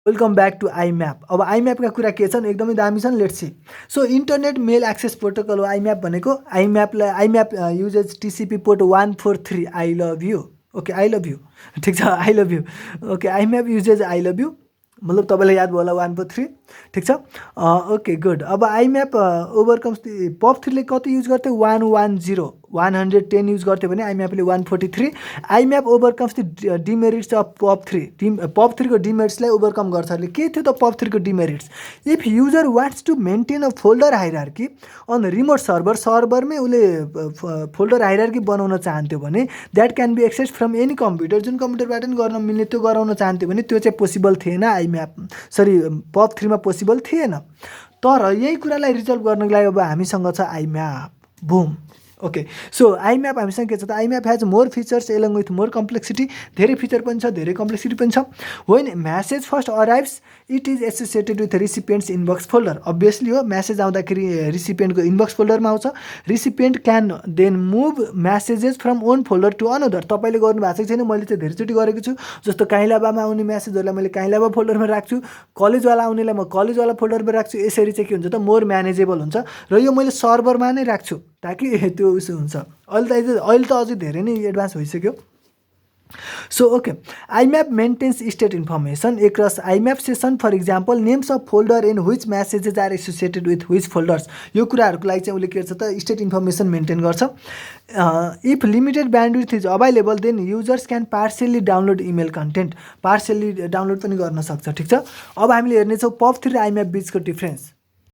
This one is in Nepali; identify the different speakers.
Speaker 1: Welcome back to IMAP। अब IMAP का कुरा के छन् एकदमै दामी छन्, let's see. So internet mail access protocol हो IMAP भनेको। IMAP uses TCP port 143। I love you. Okay, I love you. ठिक छ, I love you. Okay, IMAP uses I love you, मतलब तपाईँलाई याद भयो होला 143। ठिक छ, ओके गुड। अब IMAP ओभरकम्स POP3ले कति युज गर्थ्यो? 110 युज गर्थ्यो भने IMAPले 143। IMAP overcomes the demerits of POP3। POP3 को डिमेरिट्सलाई ओभरकम गर्छ। के थियो त POP3 को demerits? If user wants to maintain a folder hierarchy on remote सर्भरमै उसले फोल्डर हाइरार्की बनाउन चाहन्थ्यो भने that can be access from any computer. जुन कम्प्युटरबाट पनि गर्न मिल्ने त्यो गराउन चाहन्थ्यो भने त्यो चाहिँ पोसिबल थिएन। POP3 मा पोसिबल थिएन। तर यही कुरालाई रिजल्भ गर्नको लागि अब हामीसँग छ IMAP। Boom. Okay, so IMAP हामीसँग के छ त? IMAप has more features along with more complexity. धेरै फिचर पनि छ, धेरै कम्प्लेक्सिटी पनि छ। When message first arrives it is associated with recipients inbox folder. Obviously हो, म्यासेज आउँदाखेरि रिसिपिएन्टको इनबक्स फोल्डरमा आउँछ। Recipient can then move messages from one folder to another. तपाईँले गर्नुभएको छैन, मैले चाहिँ धेरैचोटि गरेको छु। जस्तो काइँलाबामा आउने म्यासेजहरूलाई मैले काइँलाबा फोल्डरमा राख्छु, कलेजवाला आउनेलाई म कलेजवाला फोल्डरमा राख्छु। यसरी चाहिँ के हुन्छ त, मोर म्यानेजेबल हुन्छ। र यो मैले सर्भरमा नै राख्छु ताकि त्यो उसो हुन्छ। अहिले त अझै धेरै नै एडभान्स भइसक्यो। So okay, IMAP maintains state information across IMAP session. For example names of folder in which messages are associated with which folders. यो कुराहरूको लागि चाहिँ उसले के गर्छ त, स्टेट इन्फर्मेसन मेन्टेन गर्छ। If limited bandwidth is available then users can partially download email content. Partially download पनि गर्न सक्छ। ठिक छ, अब हामीले हेर्नेछौँ POP3 र IMAP बिचको डिफ्रेन्स।